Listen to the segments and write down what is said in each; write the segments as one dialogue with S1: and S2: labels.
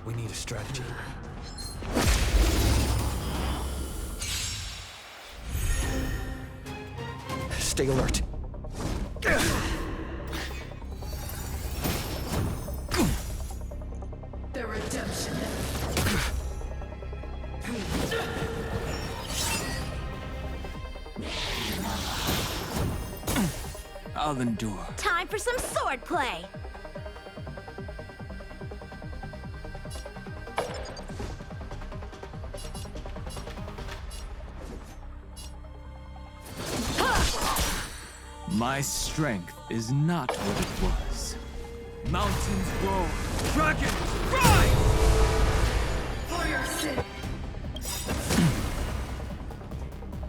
S1: We need a strategy. Stay alert.
S2: The redemption.
S3: I'll endure.
S4: Time for some sword play.
S3: My strength is not what it was. Mountains roar, dragons rise!
S2: For your sin.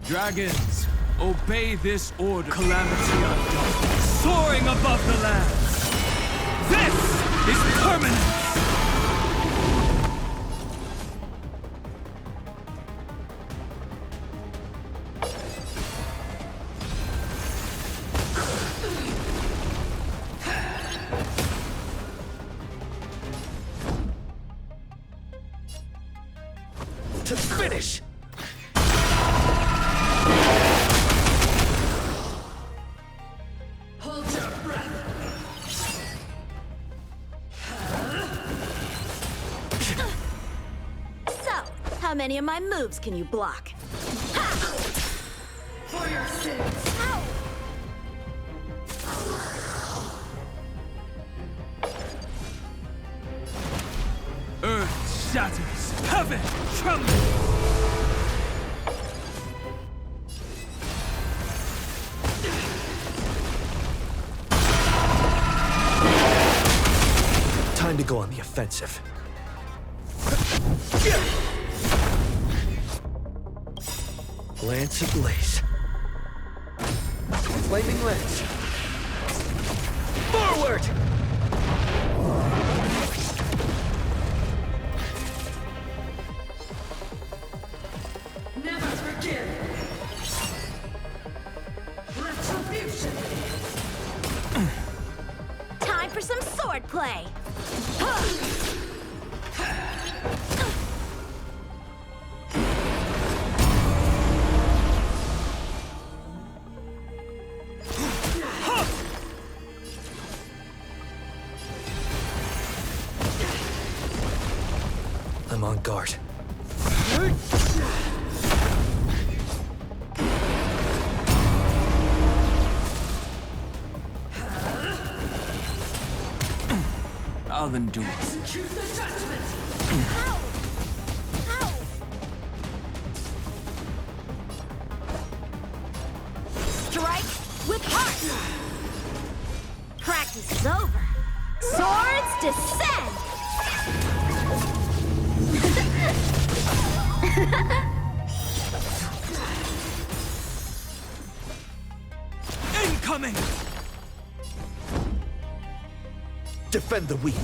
S3: Dragons, obey this order. Calamity undone, soaring above the lands. This is permanence!
S1: To finish!
S2: Hold your breath.
S4: So, how many of my moves can you block?
S2: For your sins.
S4: Ow!
S3: Earth shatters, heaven trembles!
S1: Time to go on the offensive. Lance ablaze. Flaming lance. Forward!
S2: Never forgive. Retribution.
S4: Time for some sword play.
S1: I'm on guard.
S3: I'll endure.
S2: Execute the judgment.
S4: Ow! Ow! Strike with heart! Practice is over. Swords descend!
S3: Incoming!
S1: Defend the weak.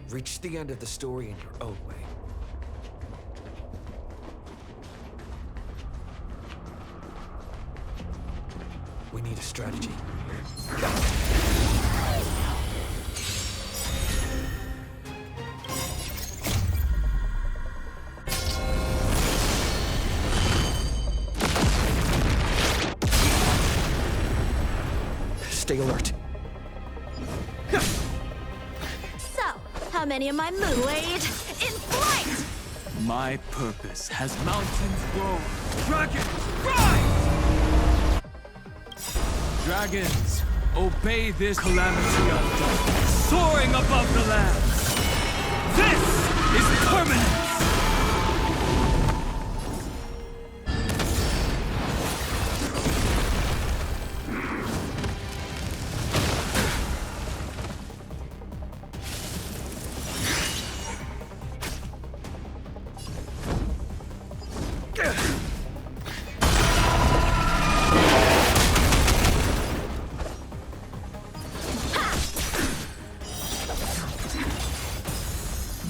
S1: Reach the end of the story in your own way. We need a strategy. Stay alert.
S4: So, how many of my moves? Blade in flight!
S3: My purpose has mountains roar, dragons rise! Dragons, obey this calamity undone, soaring above the lands. This is permanence!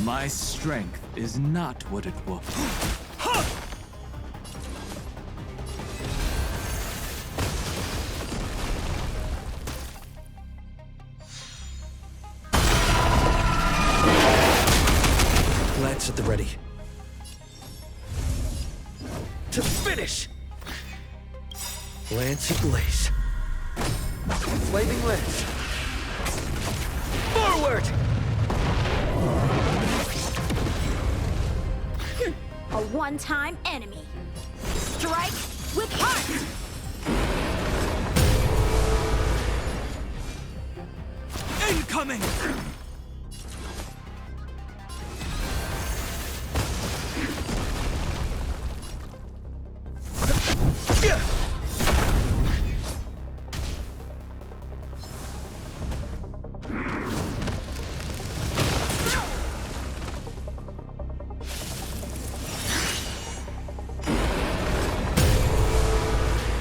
S3: My strength is not what it was.
S1: Lance at the ready. To finish! Lance ablaze. Flaming lance. Forward!
S4: A one-time enemy. Strike with heart!
S3: Incoming!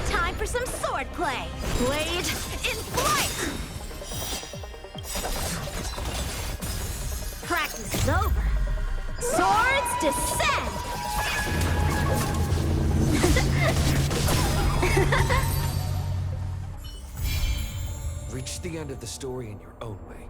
S4: Time for some sword play. Blade in flight! Practice is over. Swords descend!
S1: Reach the end of the story in your own way.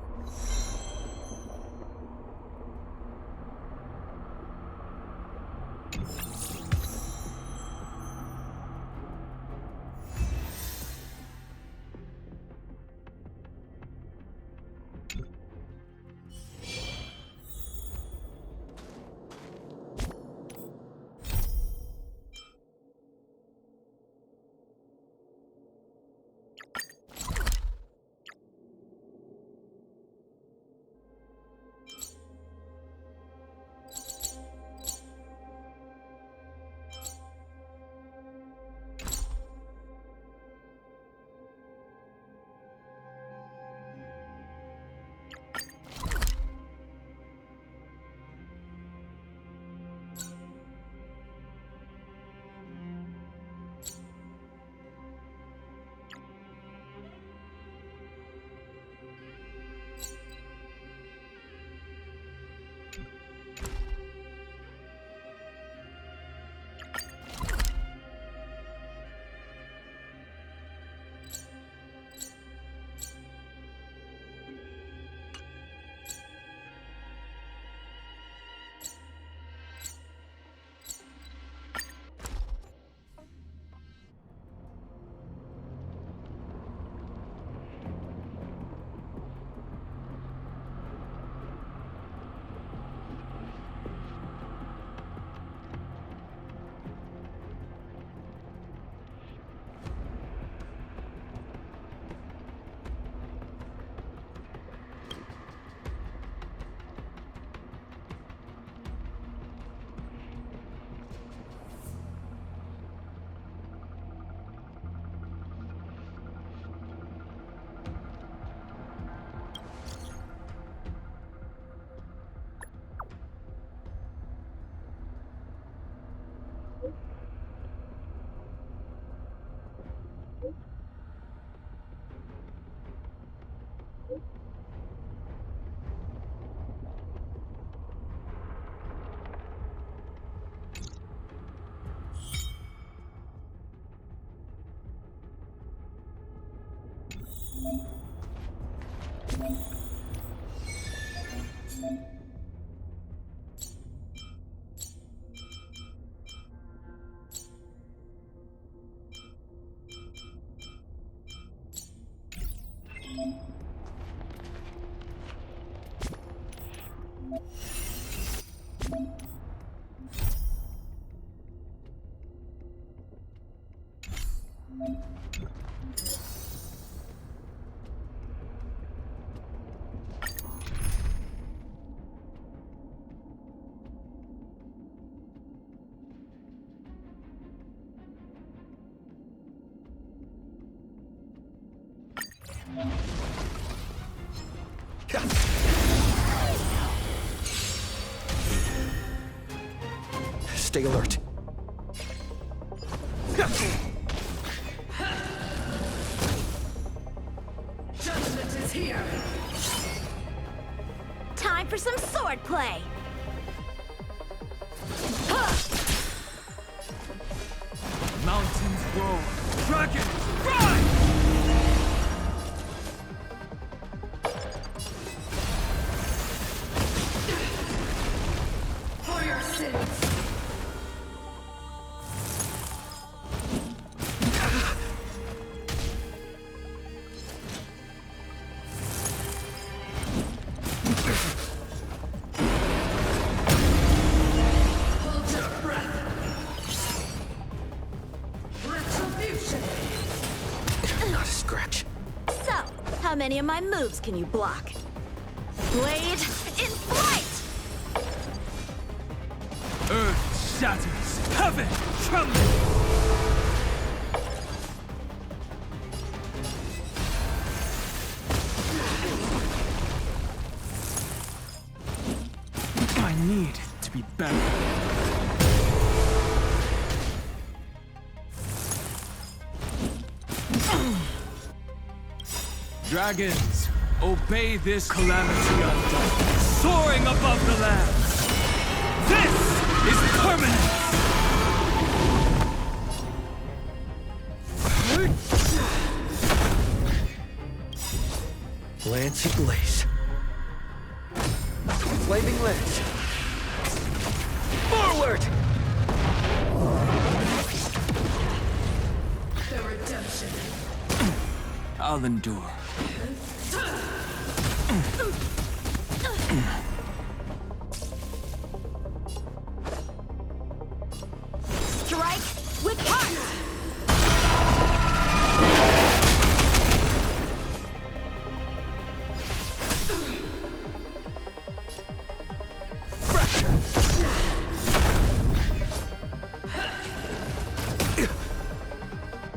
S1: Stay alert.
S2: Judgment is here.
S4: Time for some sword play.
S3: Mountains roar. Dragon, rise!
S2: Essence! Hold your breath! Retribution!
S1: Not a scratch.
S4: So, how many of my moves can you block? Blade in flight!
S3: Earth shatters, heaven trembles! I need to be better. Dragons, obey this calamity undone, soaring above the land. This is permanence!
S1: Lance ablaze. Flaming lance. Forward!
S2: The redemption.
S3: I'll endure.
S4: Strike with heart!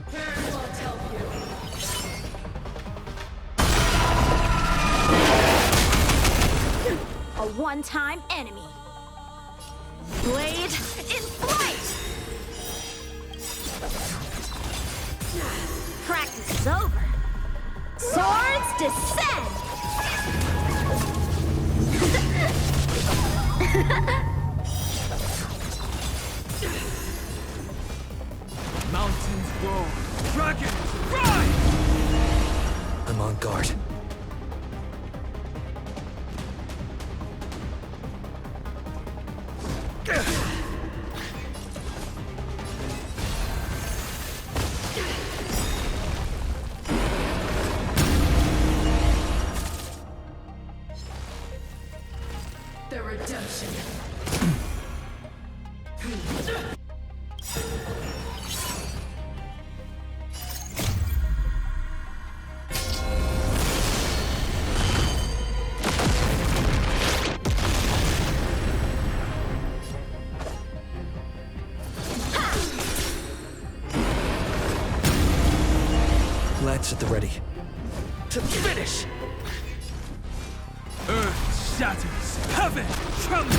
S2: Very well help you.
S4: A one-time enemy. Blade in flight! Practice is over. Swords descend!
S3: Mountains roar, dragons rise!
S1: I'm on guard.
S2: The redemption.
S1: Lance at the ready. To finish!
S3: Earth shatters, heaven trembles!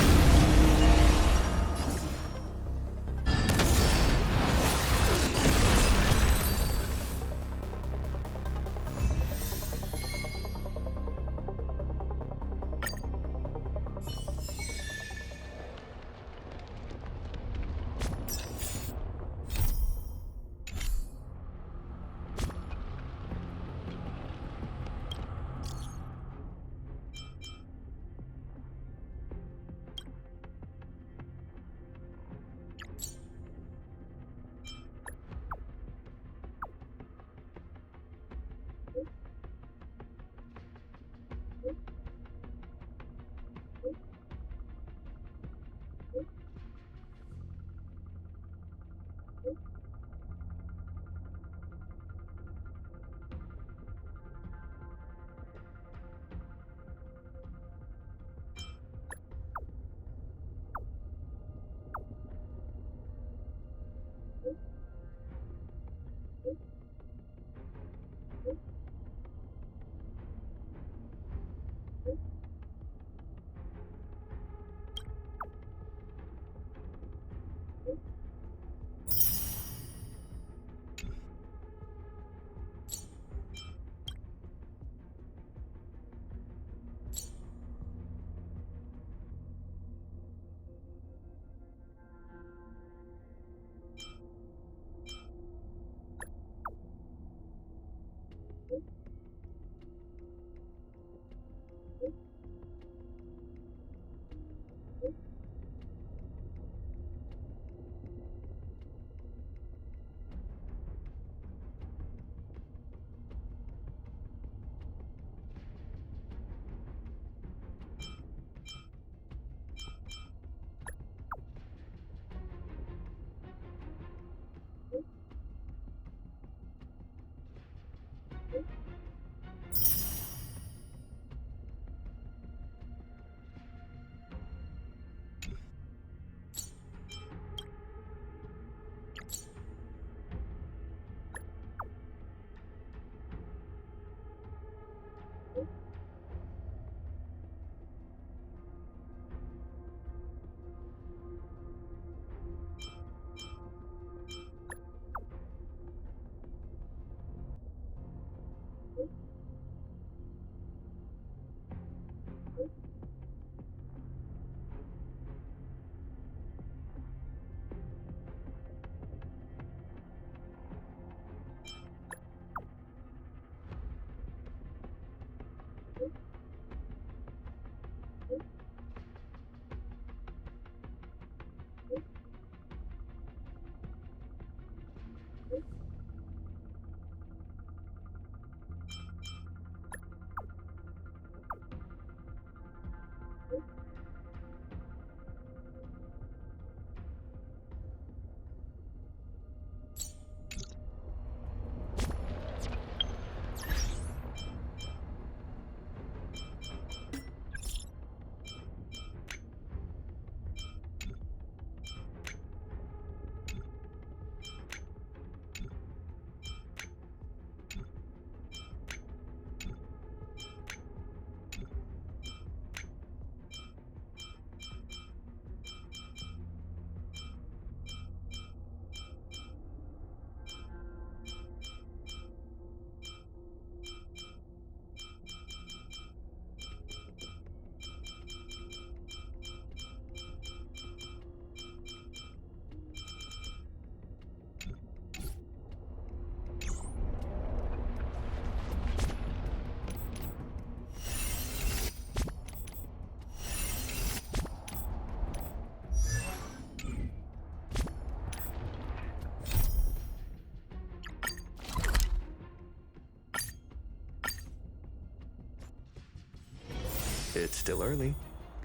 S1: It's still early.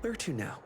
S1: Where to now?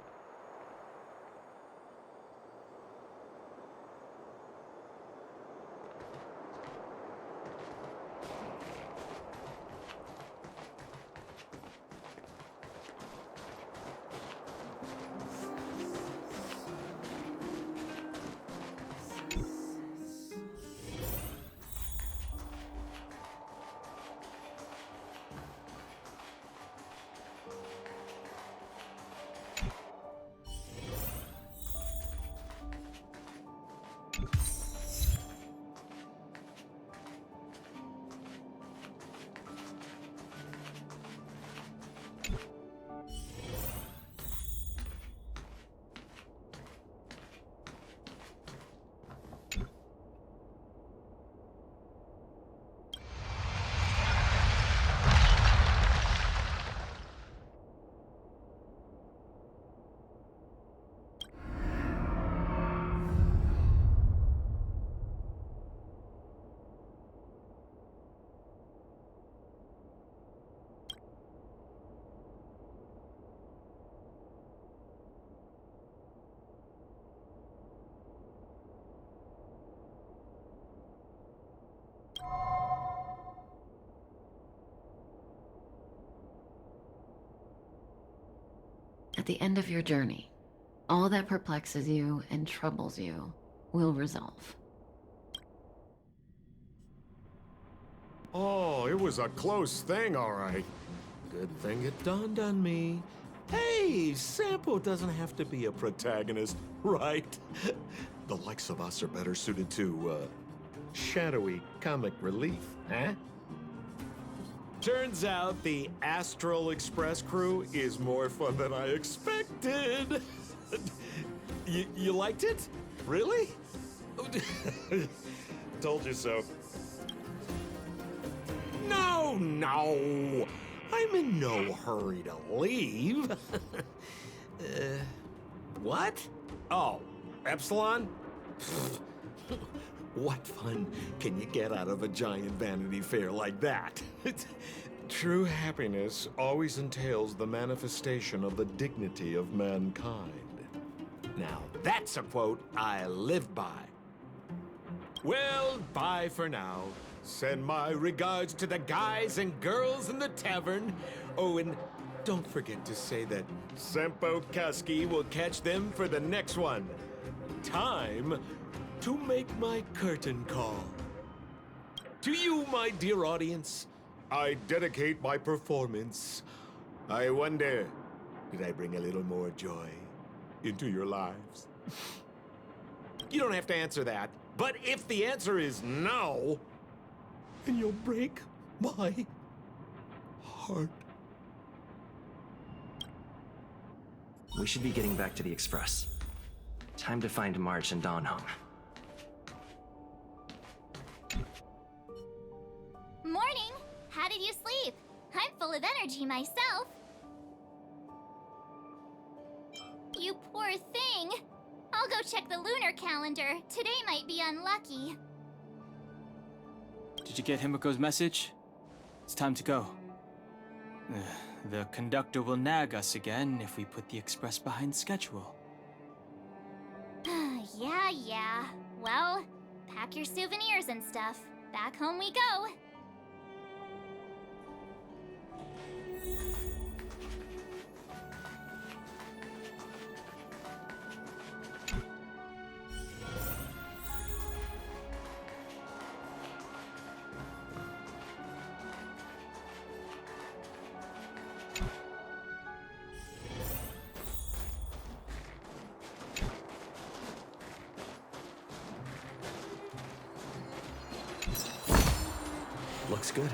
S5: At the end of your journey, all that perplexes you and troubles you will resolve.
S6: Oh, it was a close thing, all right. Good thing it dawned on me. Hey, Sampo doesn't have to be a protagonist, right? The likes of us are better suited to, shadowy comic relief, huh? Turns out the Astral Express crew is more fun than I expected. You liked it? Really? Told you so. No! I'm in no hurry to leave. What? Oh, Epsilon? What fun can you get out of a giant Vanity Fair like that? True happiness always entails the manifestation of the dignity of mankind. Now, that's a quote I live by. Well, bye for now. Send my regards to the guys and girls in the tavern. Oh, and don't forget to say that Sempo Kaski will catch them for the next one. Time to make my curtain call. To you, my dear audience, I dedicate my performance. I wonder, did I bring a little more joy into your lives? You don't have to answer that, but if the answer is no, then you'll break my heart.
S1: We should be getting back to the Express. Time to find March and Dawn home.
S7: Morning! How did you sleep? I'm full of energy myself. You poor thing. I'll go check the lunar calendar. Today might be unlucky.
S3: Did you get Himiko's message? It's time to go. The conductor will nag us again if we put the express behind schedule.
S7: Yeah. Well, pack your souvenirs and stuff. Back home we go.
S1: Looks good.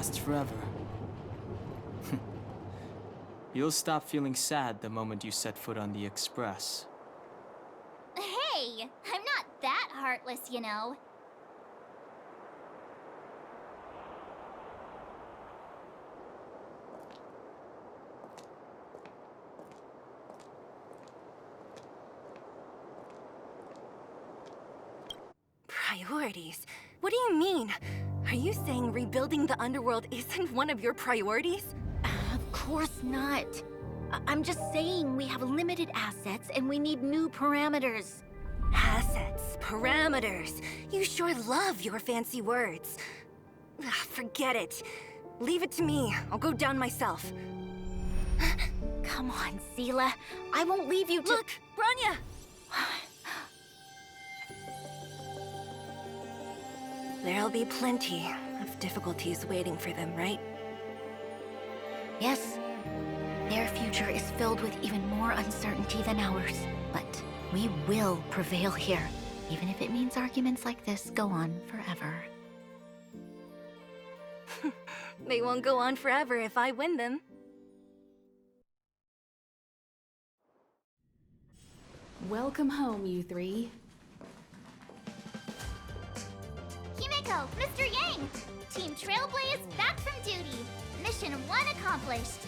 S3: lasts forever. You'll stop feeling sad the moment you set foot on the Express.
S7: Hey, I'm not that heartless, you know.
S4: Priorities? What do you mean? Are you saying rebuilding the underworld isn't one of your priorities?
S8: Of course not. I'm just saying we have limited assets and we need new parameters.
S4: Assets, parameters. You sure love your fancy words. Forget it. Leave it to me. I'll go down myself.
S8: Come on, Seela. I won't leave you to—
S4: Look, Branya! There'll be plenty of difficulties waiting for them, right?
S8: Yes. Their future is filled with even more uncertainty than ours. But we will prevail here, even if it means arguments like this go on forever.
S4: They won't go on forever if I win them.
S9: Welcome home, you three.
S7: Himeko, Mr. Yang! Team Trailblazer back from duty. Mission 1 accomplished.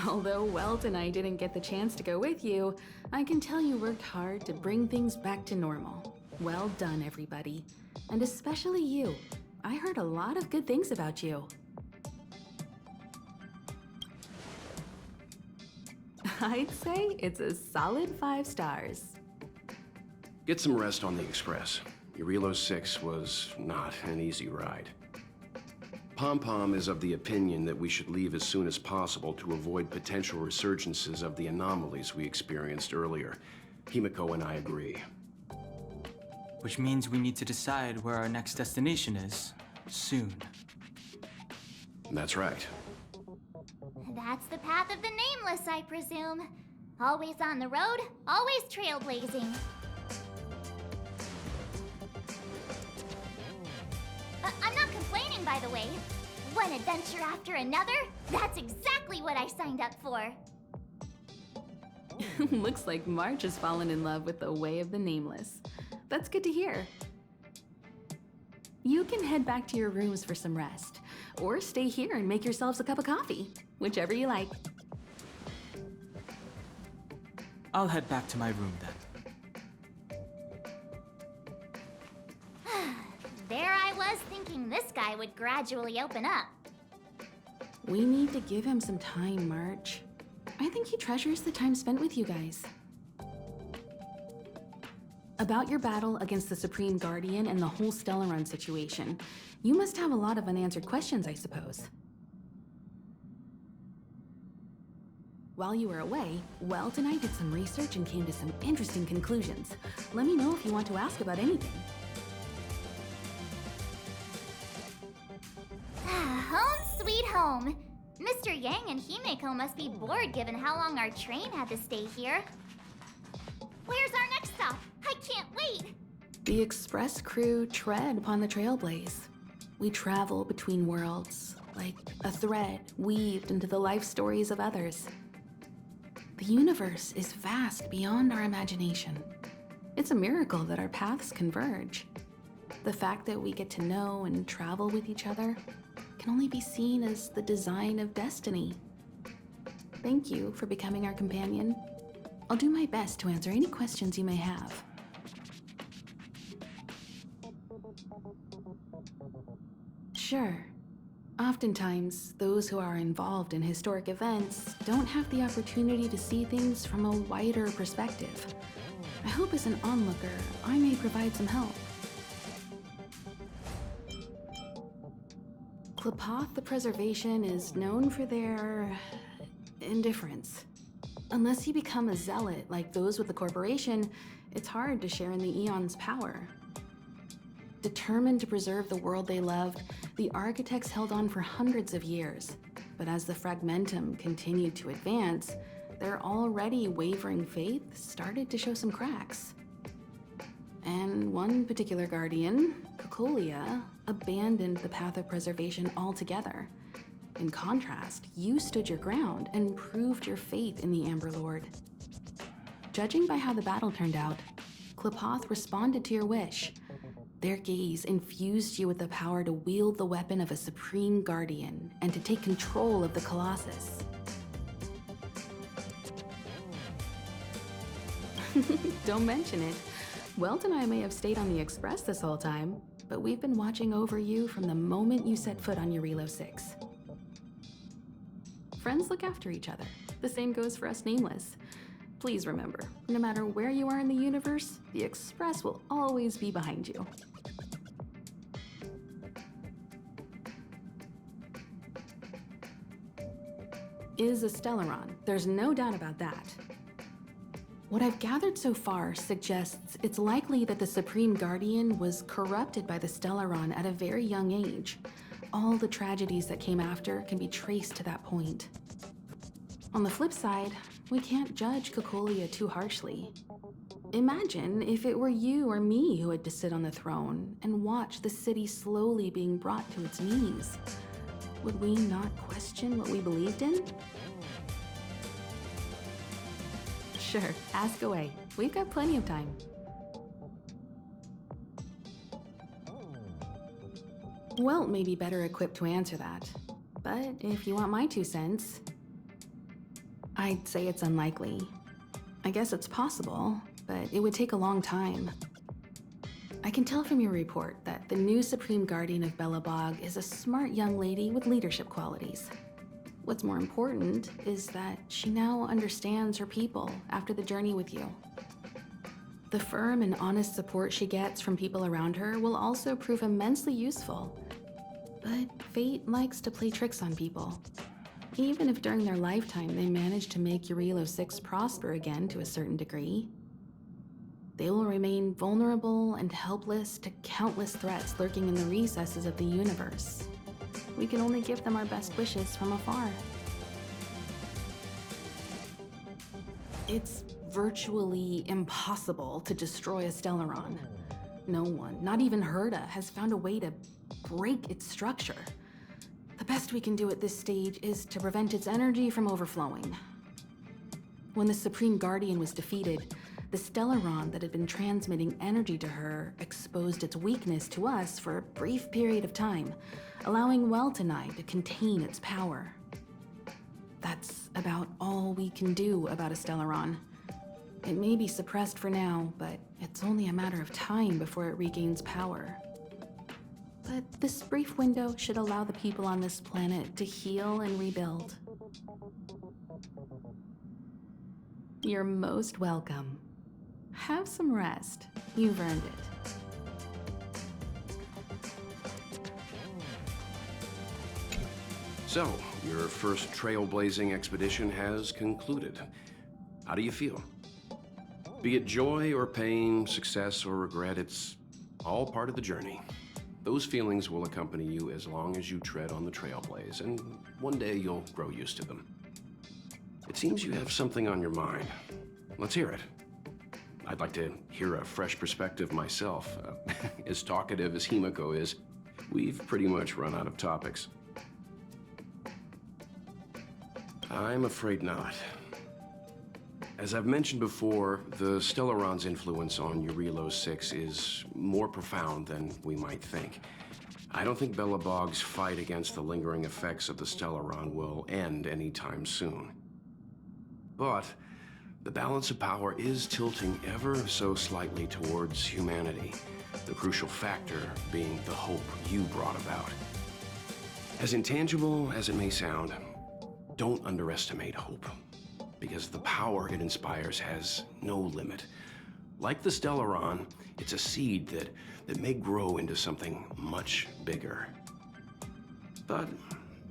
S9: Although Welt and I didn't get the chance to go with you, I can tell you worked hard to bring things back to normal. Well done, everybody. And especially you. I heard a lot of good things about you. I'd say it's a solid 5 stars.
S10: Get some rest on the Express. Eurilo 6 was not an easy ride. Pom-Pom is of the opinion that we should leave as soon as possible to avoid potential resurgences of the anomalies we experienced earlier. Himeko and I agree.
S3: Which means we need to decide where our next destination is, soon.
S10: That's right.
S7: That's the path of the Nameless, I presume. Always on the road, always trailblazing. I'm not complaining, by the way. One adventure after another, that's exactly what I signed up for.
S9: Looks like March has fallen in love with the way of the Nameless. That's good to hear. You can head back to your rooms for some rest, or stay here and make yourselves a cup of coffee, whichever you like.
S3: I'll head back to my room then.
S7: There I was thinking this guy would gradually open up.
S9: We need to give him some time, March. I think he treasures the time spent with you guys. About your battle against the Supreme Guardian and the whole Stellarons situation, you must have a lot of unanswered questions, I suppose. While you were away, Welt and I did some research and came to some interesting conclusions. Let me know if you want to ask about anything.
S7: Home sweet home. Mr. Yang and Himeko must be bored given how long our train had to stay here. Where's our next stop? I can't wait!
S9: The Express crew tread upon the Trailblaze. We travel between worlds, like a thread weaved into the life stories of others. The universe is vast beyond our imagination. It's a miracle that our paths converge. The fact that we get to know and travel with each other can only be seen as the design of destiny. Thank you for becoming our companion. I'll do my best to answer any questions you may have. Sure. Oftentimes, those who are involved in historic events don't have the opportunity to see things from a wider perspective. I hope as an onlooker, I may provide some help. Klapoth the Preservation is known for their indifference. Unless you become a zealot like those with the corporation, it's hard to share in the Aeon's power. Determined to preserve the world they loved, the architects held on for hundreds of years. But as the Fragmentum continued to advance, their already wavering faith started to show some cracks. And one particular guardian, Cocolia abandoned the path of preservation altogether. In contrast, you stood your ground and proved your faith in the Amber Lord. Judging by how the battle turned out, Qlipoth responded to your wish. Their gaze infused you with the power to wield the weapon of a supreme guardian and to take control of the Colossus. Don't mention it. Welt and I may have stayed on the Express this whole time, but we've been watching over you from the moment you set foot on Eurilo 6. Friends look after each other. The same goes for us Nameless. Please remember, no matter where you are in the universe, the Express will always be behind you. Is a Stellaron, there's no doubt about that. What I've gathered so far suggests it's likely that the Supreme Guardian was corrupted by the Stellaron at a very young age. All the tragedies that came after can be traced to that point. On the flip side, we can't judge Cocolia too harshly. Imagine if it were you or me who had to sit on the throne and watch the city slowly being brought to its knees. Would we not question what we believed in? Sure, ask away. We've got plenty of time. Welt may be better equipped to answer that, but if you want my 2 cents, I'd say it's unlikely. I guess it's possible, but it would take a long time. I can tell from your report that the new Supreme Guardian of Belobog is a smart young lady with leadership qualities. What's more important is that she now understands her people after the journey with you. The firm and honest support she gets from people around her will also prove immensely useful. But fate likes to play tricks on people. Even if during their lifetime they manage to make Eurilo 6 prosper again to a certain degree, they will remain vulnerable and helpless to countless threats lurking in the recesses of the universe. We can only give them our best wishes from afar. It's virtually impossible to destroy a Stellaron. No one, not even Herta, has found a way to break its structure. The best we can do at this stage is to prevent its energy from overflowing. When the Supreme Guardian was defeated, the Stellaron that had been transmitting energy to her exposed its weakness to us for a brief period of time, allowing Welt and I to contain its power. That's about all we can do about a Stellaron. It may be suppressed for now, but it's only a matter of time before it regains power. But this brief window should allow the people on this planet to heal and rebuild. You're most welcome. Have some rest. You've earned it.
S10: So, your first trailblazing expedition has concluded. How do you feel? Be it joy or pain, success or regret, it's all part of the journey. Those feelings will accompany you as long as you tread on the Trailblaze, and one day you'll grow used to them. It seems you have something on your mind. Let's hear it. I'd like to hear a fresh perspective myself. As talkative as Himiko is, we've pretty much run out of topics. I'm afraid not. As I've mentioned before, the Stellaron's influence on Eurilo 6 is more profound than we might think. I don't think Belobog's fight against the lingering effects of the Stellaron will end anytime soon. But the balance of power is tilting ever so slightly towards humanity, the crucial factor being the hope you brought about. As intangible as it may sound, don't underestimate hope, because the power it inspires has no limit. Like the Stellaron, it's a seed that may grow into something much bigger. But,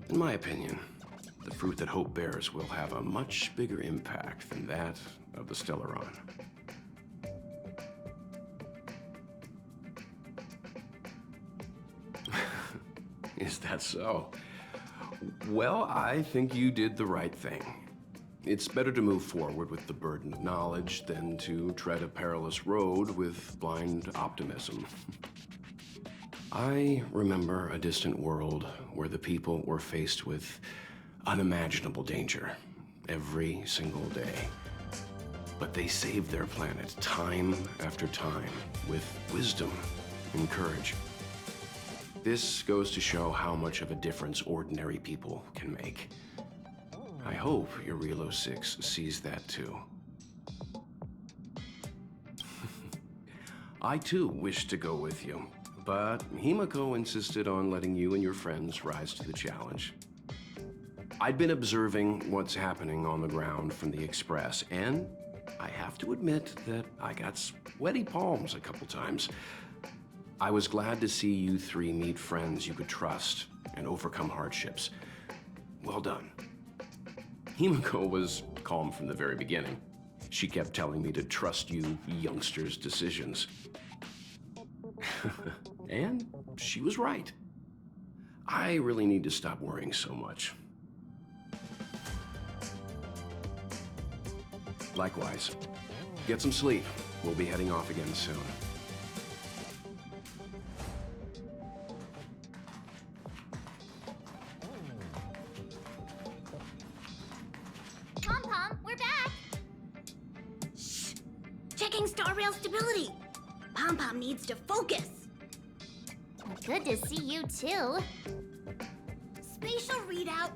S10: in my opinion, the fruit that hope bears will have a much bigger impact than that of the Stellaron. Is that so? Well, I think you did the right thing. It's better to move forward with the burden of knowledge than to tread a perilous road with blind optimism. I remember a distant world where the people were faced with unimaginable danger every single day. But they saved their planet time after time with wisdom and courage. This goes to show how much of a difference ordinary people can make. I hope your Relo 6 sees that too. I too wish to go with you, but Himiko insisted on letting you and your friends rise to the challenge. I'd been observing what's happening on the ground from the Express, and I have to admit that I got sweaty palms a couple times. I was glad to see you three meet friends you could trust and overcome hardships. Well done. Himiko was calm from the very beginning. She kept telling me to trust you youngsters' decisions. And she was right. I really need to stop worrying so much. Likewise. Get some sleep. We'll be heading off again soon.
S7: Pom-Pom, we're back!
S4: Shh! Checking star rail stability. Pom-Pom needs to focus.
S7: Good to see you too.
S4: Spatial readout.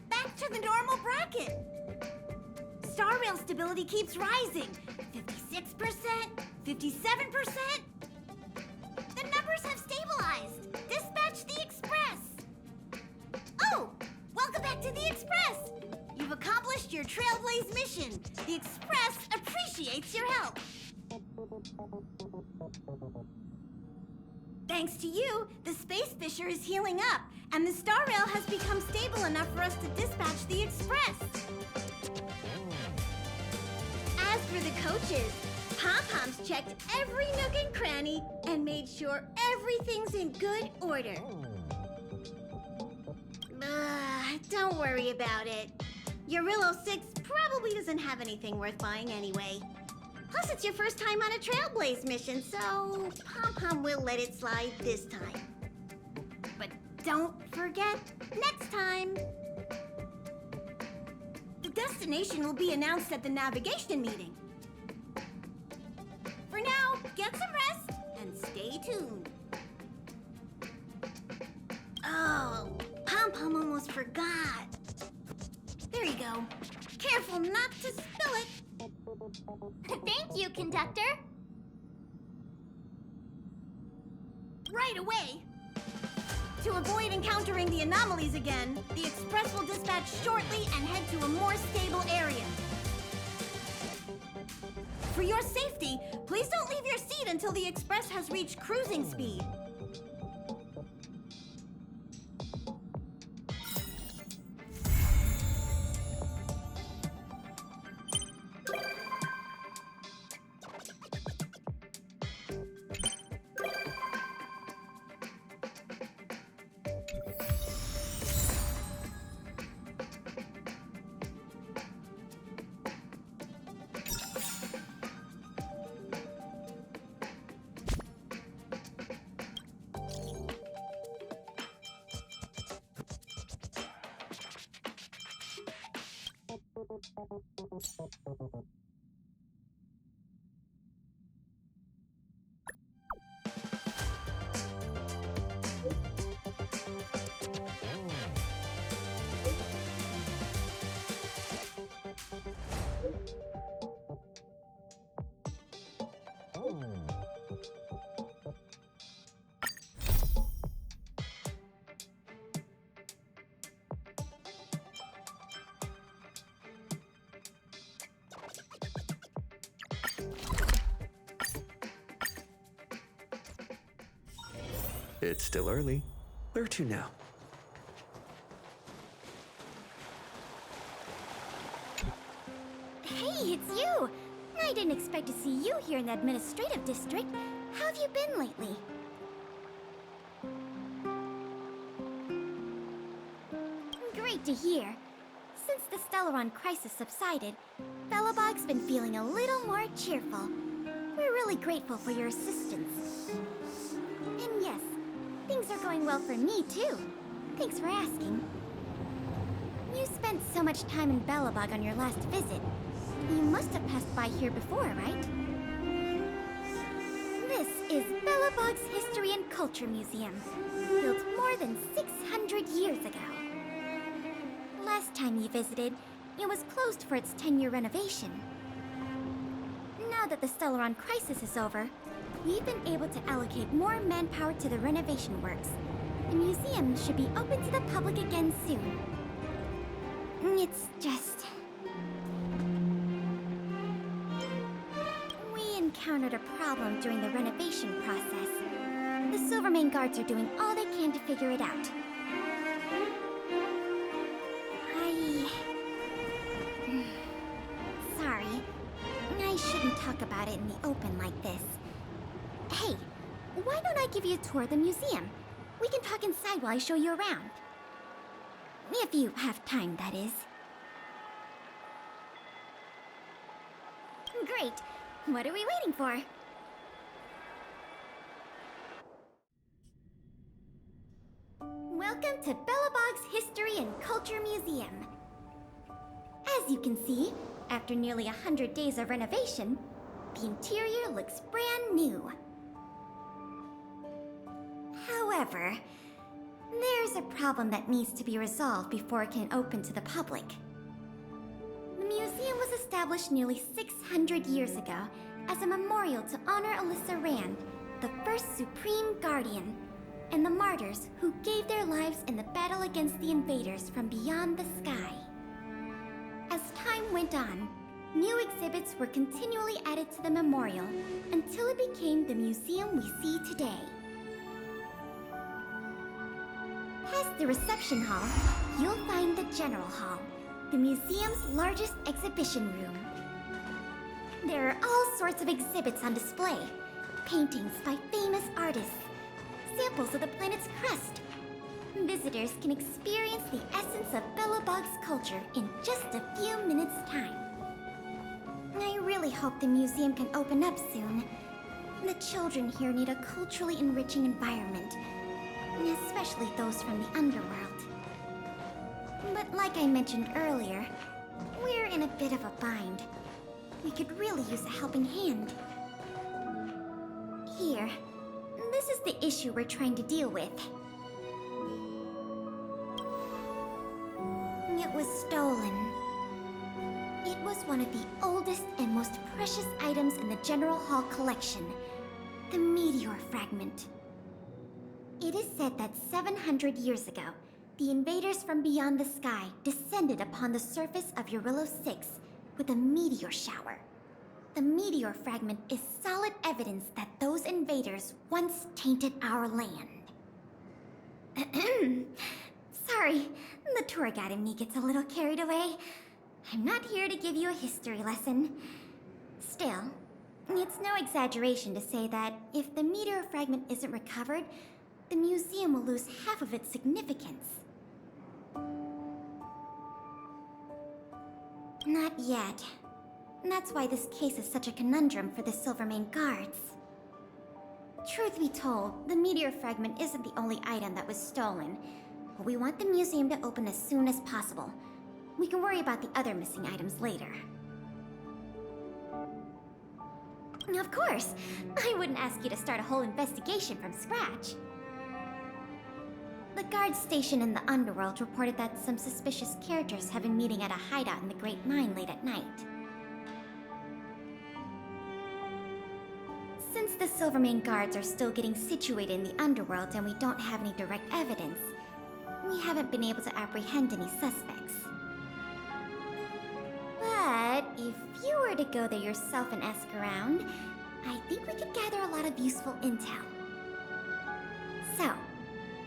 S4: Back to the normal bracket. Star rail stability keeps rising. 56%, 57%.
S7: The numbers have stabilized. Dispatch the Express.
S4: Oh, welcome back to the Express. You've accomplished your Trailblaze mission. The Express appreciates your help. Thanks to you, the space fissure is healing up, and the star rail has become stable enough for us to dispatch the Express. As for the coaches, Pom-Pom's checked every nook and cranny and made sure everything's in good order. Don't worry about it. Your Relo 6 probably doesn't have anything worth buying anyway. Plus, it's your first time on a Trailblaze mission, so Pom-Pom will let it slide this time. But don't forget, next time. The destination will be announced at the navigation meeting. For now, get some rest and stay tuned. Oh, Pom-Pom almost forgot. There you go. Careful not to spill it.
S7: Thank you, conductor.
S4: Right away. To avoid encountering the anomalies again, the Express will dispatch shortly and head to a more stable area. For your safety, please don't leave your seat until the Express has reached cruising speed.
S1: It's still early. Where to now?
S7: Hey, it's you! I didn't expect to see you here in the administrative district. How have you been lately? Great to hear. Since the Stellaron crisis subsided, Bellabog's been feeling a little more cheerful. We're really grateful for your assistance. And yes, Things are going well for me, too. Thanks for asking. You spent so much time in Belobog on your last visit. You must have passed by here before, right? This is Belobog's History and Culture Museum, built more than 600 years ago. Last time you visited, it was closed for its 10-year renovation. Now that the Stellaron crisis is over, we've been able to allocate more manpower to the renovation works. The museum should be open to the public again soon. It's just... we encountered a problem during the renovation process. The Silvermane guards are doing all they can to figure it out. Sorry. I shouldn't talk about it in the open like this. Hey, why don't I give you a tour of the museum? We can talk inside while I show you around. If you have time, that is. Great. What are we waiting for? Welcome to Belobog's History and Culture Museum. As you can see, after nearly 100 days of renovation, the interior looks brand new. However, there's a problem that needs to be resolved before it can open to the public. The museum was established nearly 600 years ago as a memorial to honor Alyssa Rand, the first Supreme Guardian, and the martyrs who gave their lives in the battle against the invaders from beyond the sky. As time went on, new exhibits were continually added to the memorial until it became the museum we see today. Past the reception hall, you'll find the General Hall, the museum's largest exhibition room. There are all sorts of exhibits on display. Paintings by famous artists, samples of the planet's crust. Visitors can experience the essence of Belobog's culture in just a few minutes' time. I really hope the museum can open up soon. The children here need a culturally enriching environment, especially those from the underworld. But like I mentioned earlier, we're in a bit of a bind. We could really use a helping hand. Here, this is the issue we're trying to deal with. It was stolen. It was one of the oldest and most precious items in the General Hall collection, the meteor fragment. It is said that 700 years ago, the invaders from beyond the sky descended upon the surface of Eurillo 6 with a meteor shower. The meteor fragment is solid evidence that those invaders once tainted our land. Sorry, the tour guide in me gets a little carried away. I'm not here to give you a history lesson. Still, it's no exaggeration to say that if the meteor fragment isn't recovered, the museum will lose half of its significance. Not yet. That's why this case is such a conundrum for the Silvermane guards. Truth be told, the meteor fragment isn't the only item that was stolen. But we want the museum to open as soon as possible. We can worry about the other missing items later. Of course! I wouldn't ask you to start a whole investigation from scratch. The guards stationed in the underworld reported that some suspicious characters have been meeting at a hideout in the Great Mine late at night. Since the Silvermane guards are still getting situated in the underworld and we don't have any direct evidence, we haven't been able to apprehend any suspects. But if you were to go there yourself and ask around, I think we could gather a lot of useful intel. So,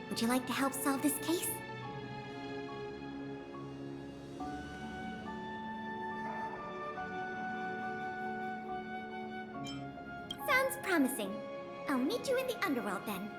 S7: would you like to help solve this case? Sounds promising. I'll meet you in the underworld then.